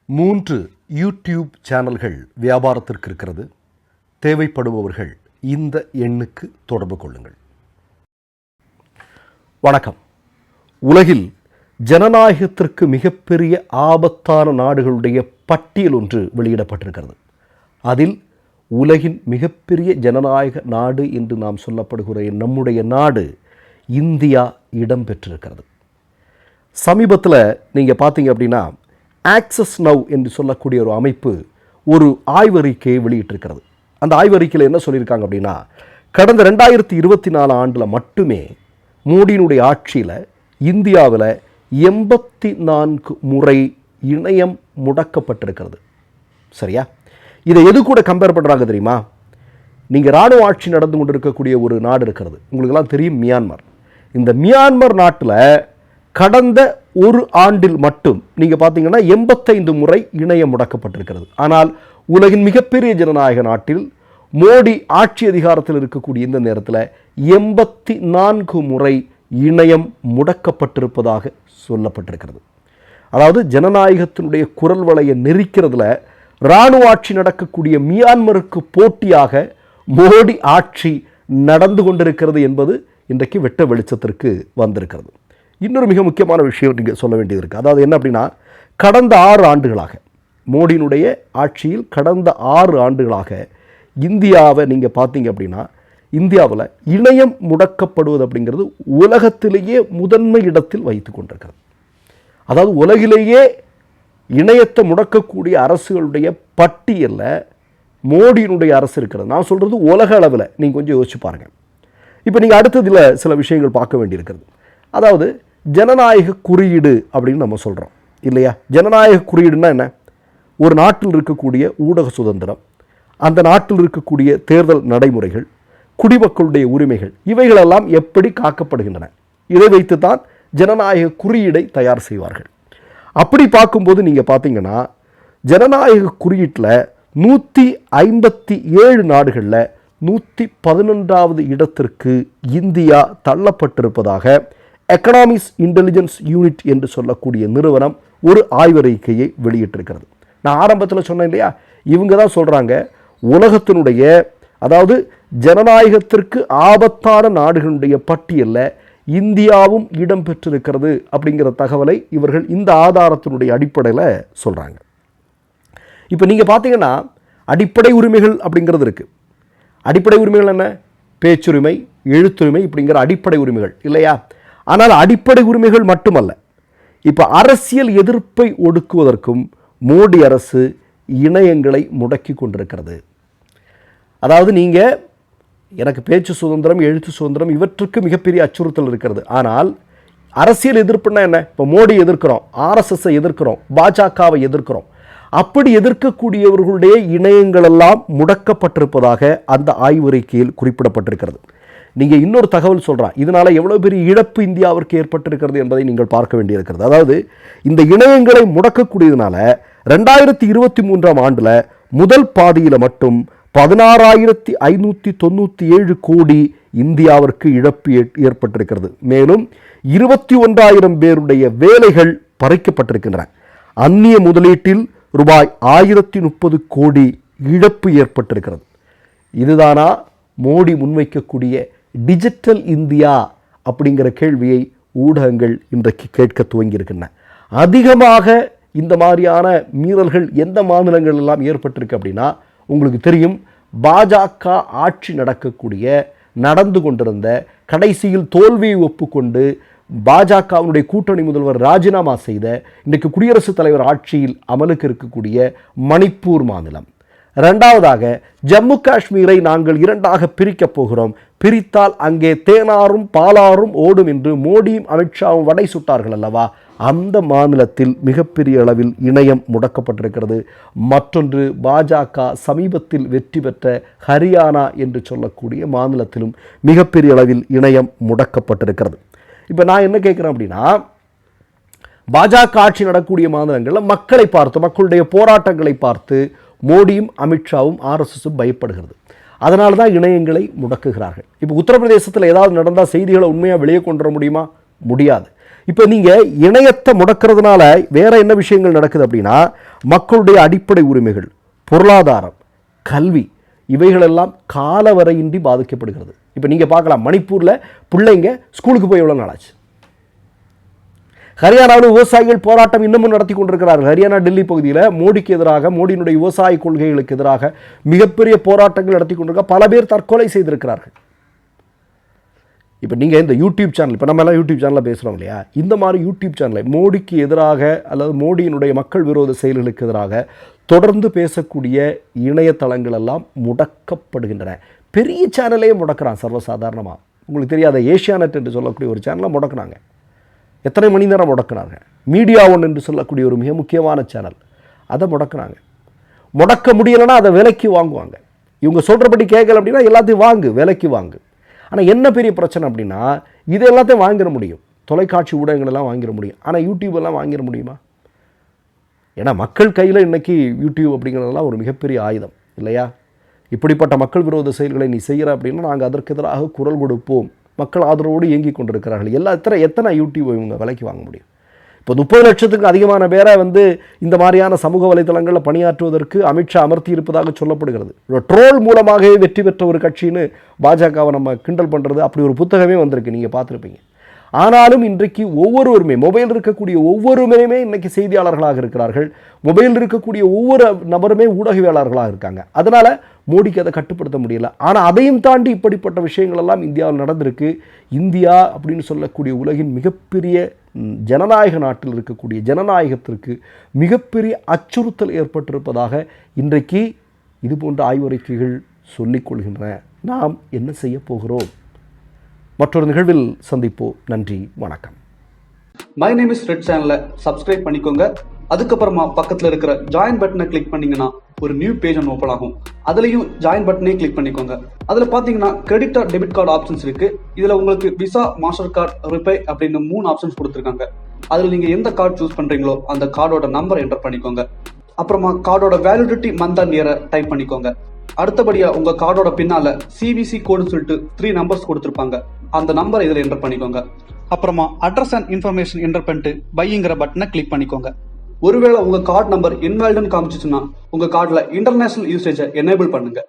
3 YouTube சேனல்கள் வியாபாரத்திற்கு இருக்கிறது. தேவைப்படுபவர்கள் இந்த எண்ணுக்கு தொடர்பு கொள்ளுங்கள். வணக்கம். உலகில் ஜனநாயகத்திற்கு மிகப்பெரிய ஆபத்தான நாடுகளுடைய பட்டியல் ஒன்று வெளியிடப்பட்டிருக்கிறது. அதில் உலகின் மிகப்பெரிய ஜனநாயக நாடு என்று நாம் சொல்லப்படுகிற நம்முடைய நாடு இந்தியா இடம்பெற்றிருக்கிறது. சமீபத்தில் நீங்கள் பார்த்தீங்க அப்படின்னா ஆக்சஸ் நவ் என்று சொல்லக்கூடிய ஒரு அமைப்பு ஒரு ஆய்வறிக்கையை வெளியிட்டிருக்கிறது. அந்த ஆய்வறிக்கையில் என்ன சொல்லியிருக்காங்க அப்படின்னா, கடந்த 2024 ஆண்டில் மட்டுமே மோடியினுடைய ஆட்சியில் இந்தியாவில் 84 முறை இணையம் முடக்கப்பட்டிருக்கிறது. சரியா? இதை எது கூட கம்பேர் பண்ணுறாங்க தெரியுமா? நீங்கள் இராணுவ ஆட்சி நடந்து கொண்டு இருக்கக்கூடிய ஒரு நாடு இருக்கிறது, உங்களுக்கெல்லாம் தெரியும், மியான்மர். இந்த மியான்மர் நாட்டில் கடந்த ஒரு ஆண்டில் மட்டும் நீங்கள் பார்த்தீங்கன்னா 85 முறை இணையம் முடக்கப்பட்டிருக்கிறது. ஆனால் உலகின் மிகப்பெரிய ஜனநாயக நாட்டில் மோடி ஆட்சி அதிகாரத்தில் இருக்கக்கூடிய இந்த நேரத்தில் 84 முறை இணையம் முடக்கப்பட்டிருப்பதாக சொல்லப்பட்டிருக்கிறது. அதாவது ஜனநாயகத்தினுடைய குரல் வளையை நெரிக்கிறதுல இராணுவ ஆட்சி நடக்கக்கூடிய மியான்மருக்கு போட்டியாக மோடி ஆட்சி நடந்து கொண்டிருக்கிறது என்பது இன்றைக்கு வெட்ட வெளிச்சத்திற்கு வந்திருக்கிறது. இன்னொரு மிக முக்கியமான விஷயம் நீங்கள் சொல்ல வேண்டியது இருக்குது. அதாவது என்ன அப்படின்னா, கடந்த 6 ஆண்டுகளாக மோடியினுடைய ஆட்சியில் கடந்த 6 ஆண்டுகளாக இந்தியாவை நீங்கள் பார்த்தீங்க அப்படின்னா, இந்தியாவில் இணையம் முடக்கப்படுவது அப்படிங்கிறது உலகத்திலேயே முதன்மை இடத்தில் வைத்து கொண்டிருக்கிறது. அதாவது உலகிலேயே இணையத்தை முடக்கக்கூடிய அரசுகளுடைய பட்டியலில் மோடியினுடைய அரசு இருக்கிறது. நான் சொல்கிறது உலக அளவில். நீங்கள் கொஞ்சம் யோசிச்சு பாருங்கள். இப்போ நீங்கள் அடுத்ததில் சில விஷயங்கள் பார்க்க வேண்டியிருக்கிறது. அதாவது ஜனநாயக குறியீடு அப்படின்னு நம்ம சொல்கிறோம் இல்லையா? ஜனநாயக குறியீடுன்னா என்ன? ஒரு நாட்டில் இருக்கக்கூடிய ஊடக சுதந்திரம், அந்த நாட்டில் இருக்கக்கூடிய தேர்தல் நடைமுறைகள், குடிமக்களுடைய உரிமைகள், இவைகளெல்லாம் எப்படி காக்கப்படுகின்றன, இதை வைத்து தான் ஜனநாயக குறியீடை தயார் செய்வார்கள். அப்படி பார்க்கும்போது நீங்கள் பார்த்தீங்கன்னா ஜனநாயக குறியீட்டில் 157 நாடுகளில் 111வது இடத்திற்கு இந்தியா தள்ளப்பட்டிருப்பதாக எக்கனாமிக்ஸ் இன்டெலிஜென்ஸ் யூனிட் என்று சொல்லக்கூடிய நிறுவனம் ஒரு ஆய்வறிக்கையை வெளியிட்டிருக்கிறது. நான் ஆரம்பத்தில் சொன்னேன் இல்லையா, இவங்க தான் சொல்கிறாங்க உலகத்தினுடைய, அதாவது ஜனநாயகத்திற்கு ஆபத்தான நாடுகளுடைய பட்டியலில் இந்தியாவும் இடம்பெற்றிருக்கிறது அப்படிங்கிற தகவலை இவர்கள் இந்த ஆதாரத்தினுடைய அடிப்படையில் சொல்கிறாங்க. இப்போ நீங்கள் பார்த்தீங்கன்னா அடிப்படை உரிமைகள் அப்படிங்கிறது இருக்குது. அடிப்படை உரிமைகள் என்ன? பேச்சுரிமை, எழுத்துரிமை இப்படிங்கிற அடிப்படை உரிமைகள் இல்லையா? ஆனால் அடிப்படை உரிமைகள் மட்டுமல்ல, இப்போ அரசியல் எதிர்ப்பை ஒடுக்குவதற்கும் மோடி அரசு இணையங்களை முடக்கி கொண்டிருக்கிறது. அதாவது நீங்கள் எனக்கு பேச்சு சுதந்திரம், எழுத்து சுதந்திரம் இவற்றுக்கு மிகப்பெரிய அச்சுறுத்தல் இருக்கிறது. ஆனால் அரசியல் எதிர்ப்புன்னா என்ன? இப்போ மோடி எதிர்க்கிறோம், ஆர்எஸ்எஸ்ஸை எதிர்க்கிறோம், பாஜகவை எதிர்க்கிறோம். அப்படி எதிர்க்கக்கூடியவர்களுடைய இணையங்கள் எல்லாம் முடக்கப்பட்டிருப்பதாக அந்த ஆய்வறிக்கையில் குறிப்பிடப்பட்டிருக்கிறது. நீங்கள் இன்னொரு தகவல் சொல்கிறான், இதனால் எவ்வளோ பெரிய இழப்பு இந்தியாவிற்கு ஏற்பட்டிருக்கிறது என்பதை நீங்கள் பார்க்க வேண்டியிருக்கிறது. அதாவது இந்த இணையங்களை முடக்கக்கூடியதுனால 2023 ஆண்டில் முதல் பாதியில் மட்டும் 16,597 கோடி இந்தியாவிற்கு இழப்பு ஏற்பட்டிருக்கிறது. மேலும் 21,000 பேருடைய வேலைகள் பறிக்கப்பட்டிருக்கின்றன. அந்நிய முதலீட்டில் ரூபாய் 1030 கோடி இழப்பு ஏற்பட்டிருக்கிறது. இதுதானா மோடி முன்வைக்கக்கூடிய டிஜிட்டல் இந்தியா அப்படிங்கிற கேள்வியை ஊடகங்கள் இன்றைக்கு கேட்க துவங்கியிருக்கின்றன. அதிகமாக இந்த மாதிரியான மீறல்கள் எந்த மாநிலங்கள் எல்லாம் ஏற்பட்டிருக்கு அப்படின்னா, உங்களுக்கு தெரியும், பாஜக ஆட்சி நடந்து கொண்டிருந்த, கடைசியில் தோல்வியை ஒப்புக்கொண்டு பாஜகவினுடைய கூட்டணி முதல்வர் ராஜினாமா செய்த, இன்றைக்கு குடியரசுத் தலைவர் ஆட்சியில் அமலுக்கு இருக்கக்கூடிய மணிப்பூர் மாநிலம். இரண்டாவதாக ஜம்மு காஷ்மீரை நாங்கள் 2ஆக பிரிக்கப் போகிறோம், பிரித்தால் அங்கே தேனாரும் பாலாரும் ஓடும் என்று மோடியும் அமித்ஷாவும் வடை சுட்டார்கள் அல்லவா, அந்த மாநிலத்தில் மிகப்பெரிய அளவில் இணையம் முடக்கப்பட்டிருக்கிறது. மற்றொன்று பாஜக சமீபத்தில் வெற்றி பெற்ற ஹரியானா என்று சொல்லக்கூடிய மாநிலத்திலும் மிகப்பெரிய அளவில் இணையம் முடக்கப்பட்டிருக்கிறது. இப்போ நான் என்ன கேட்குறேன் அப்படின்னா, பாஜக ஆட்சி நடக்கக்கூடிய மாநிலங்களில் மக்களை பார்த்து, மக்களுடைய போராட்டங்களை பார்த்து மோடியும் அமித்ஷாவும் ஆர்எஸ்எஸும் பயப்படுகிறது. அதனால தான் இணையங்களை முடக்குகிறார்கள். இப்போ உத்தரப்பிரதேசத்தில் ஏதாவது நடந்தால் செய்திகளை உண்மையாக வெளியே கொண்டு வர முடியுமா? முடியாது. இப்போ நீங்கள் இணையத்தை முடக்கிறதுனால வேற என்ன விஷயங்கள் நடக்குது அப்படின்னா, மக்களுடைய அடிப்படை உரிமைகள், பொருளாதாரம், கல்வி இவைகளெல்லாம் காலவரையின்றி பாதிக்கப்படுகிறது. இப்போ நீங்கள் பார்க்கலாம், மணிப்பூரில் பிள்ளைங்க ஸ்கூலுக்கு போய் எவ்வளோ நாளாச்சு. ஹரியானாவில் விவசாயிகள் போராட்டம் இன்னமும் நடத்தி கொண்டிருக்கிறார்கள். ஹரியானா டெல்லி பகுதியில் மோடிக்கு எதிராக, மோடியினுடைய விவசாய கொள்கைகளுக்கு எதிராக மிகப்பெரிய போராட்டங்கள் நடத்தி கொண்டிருக்க பல பேர் தற்கொலை செய்திருக்கிறார்கள். இப்போ நீங்கள் இந்த யூடியூப் சேனல், இப்போ நம்ம எல்லாம் யூடியூப் சேனலில் பேசுகிறோம் இல்லையா, இந்த மாதிரி யூடியூப் சேனலை மோடிக்கு எதிராக அல்லது மோடியினுடைய மக்கள் விரோத செயல்களுக்கு எதிராக தொடர்ந்து பேசக்கூடிய இணையதளங்கள் எல்லாம் முடக்கப்படுகின்றன. பெரிய சேனலையே முடக்கிறான் சர்வசாதாரணமாக. உங்களுக்கு தெரியாத ஏஷியானெட் என்று சொல்லக்கூடிய ஒரு சேனலை முடக்குனாங்க. எத்தனை மணி நேரம் முடக்குனாங்க. மீடியா ஒன் என்று சொல்லக்கூடிய ஒரு மிக முக்கியமான சேனல், அதை முடக்குனாங்க. முடக்க முடியலைன்னா அதை விலைக்கு வாங்குவாங்க. இவங்க சொல்கிறபடி கேட்கல அப்படின்னா எல்லாத்தையும் வாங்கு, விலைக்கு வாங்கு. ஆனால் என்ன பெரிய பிரச்சனை அப்படின்னா, இது எல்லாத்தையும் வாங்கிட முடியும், தொலைக்காட்சி ஊடகங்கள் எல்லாம் வாங்கிட முடியும். ஆனால் யூடியூப் எல்லாம் வாங்கிட முடியுமா? ஏன்னா மக்கள் கையில் இன்றைக்கி யூடியூப் அப்படிங்கிறதெல்லாம் ஒரு மிகப்பெரிய ஆயுதம் இல்லையா? இப்படிப்பட்ட மக்கள் விரோத செயல்களை நீ செய்கிற அப்படின்னா நாங்கள் அதற்கு எதிராக குரல் கொடுப்போம். மக்கள் ஆதரவோடு இயங்கி கொண்டிருக்கிறார்கள். எத்தனை யூடியூப் இவங்க விலைக்கு வாங்க முடியும்? இப்போ 30 லட்சத்துக்கு அதிகமான பேரை இந்த மாதிரியான சமூக வலைதளங்களில் பணியாற்றுவதற்கு அமித்ஷா அமர்த்தி இருப்பதாக சொல்லப்படுகிறது. ட்ரோல் மூலமாகவே வெற்றி பெற்ற ஒரு கட்சின்னு பாஜகவை நம்ம கிண்டல் பண்ணுறது, அப்படி ஒரு புத்தகமே வந்திருக்கு, நீங்கள் பார்த்துருப்பீங்க. ஆனாலும் இன்றைக்கு ஒவ்வொருவருமே, மொபைல் இருக்கக்கூடிய ஒவ்வொருவருமே இன்றைக்கி செய்தியாளர்களாக இருக்கிறார்கள். மொபைல் இருக்கக்கூடிய ஒவ்வொரு நபருமே ஊடகவியலாளர்களாக இருக்காங்க. அதனால் மோடிக்கு அதை கட்டுப்படுத்த முடியல. ஆனால் அதையும் தாண்டி இப்படிப்பட்ட விஷயங்கள் எல்லாம் இந்தியாவில் நடந்திருக்கு. இந்தியா அப்படின்னு சொல்லக்கூடிய உலகின் மிகப்பெரிய ஜனநாயக நாட்டில் இருக்கக்கூடிய ஜனநாயகத்திற்கு மிகப்பெரிய அச்சுறுத்தல் ஏற்பட்டிருப்பதாக இன்றைக்கு இது போன்ற ஆய்வறிக்கைகள் சொல்லிக் கொள்கின்றன. நாம் என்ன செய்ய போகிறோம்? மற்றொரு நிகழ்வில் சந்திப்போம். நன்றி, வணக்கம். மை நேம் இஸ் ரெட் சேனலை சப்ஸ்கிரைப் பண்ணிக்கோங்க. அதுக்கப்புறமா பக்கத்தில் இருக்கிற ஜாயின் பட்டனை கிளிக் பண்ணீங்கன்னா ஒரு நியூ பேஜ் ஒன்று ஓப்பன் ஆகும். அதுலேயும் ஜாயின் பட்டனே கிளிக் பண்ணிக்கோங்க. அதில் பார்த்தீங்கன்னா credit R debit card options இருக்கு. இதில் உங்களுக்கு விசா, மாஸ்டர் கார்டு, ரிப்பே அப்படின்னு 3 ஆப்ஷன்ஸ் கொடுத்துருக்காங்க. அதில் நீங்கள் எந்த கார்டு சூஸ் பண்ணுறீங்களோ அந்த கார்டோட நம்பர் என்டர் பண்ணிக்கோங்க. அப்புறமா கார்டோட வேலிடிட்டி மந்த் அண்ட் இயரை டைப் பண்ணிக்கோங்க. அடுத்தபடியா உங்க கார்டோட பின்னால சிவிசி கோடுன்னு சொல்லிட்டு 3 நம்பர்ஸ் கொடுத்துருப்பாங்க. அந்த நம்பர் இதில் என்டர் பண்ணிக்கோங்க. அப்புறமா அட்ரஸ் அண்ட் இன்ஃபர்மேஷன் என்டர் பண்ணிட்டு பைங்கிற பட்டனை கிளிக் பண்ணிக்கோங்க. ஒருவேளை உங்க கார்டு நம்பர் இன்வாலிட்னு காமிச்சிச்சுன்னா உங்க கார்டுல இன்டர்நேஷனல் யூசேஜை எனேபிள் பண்ணுங்க.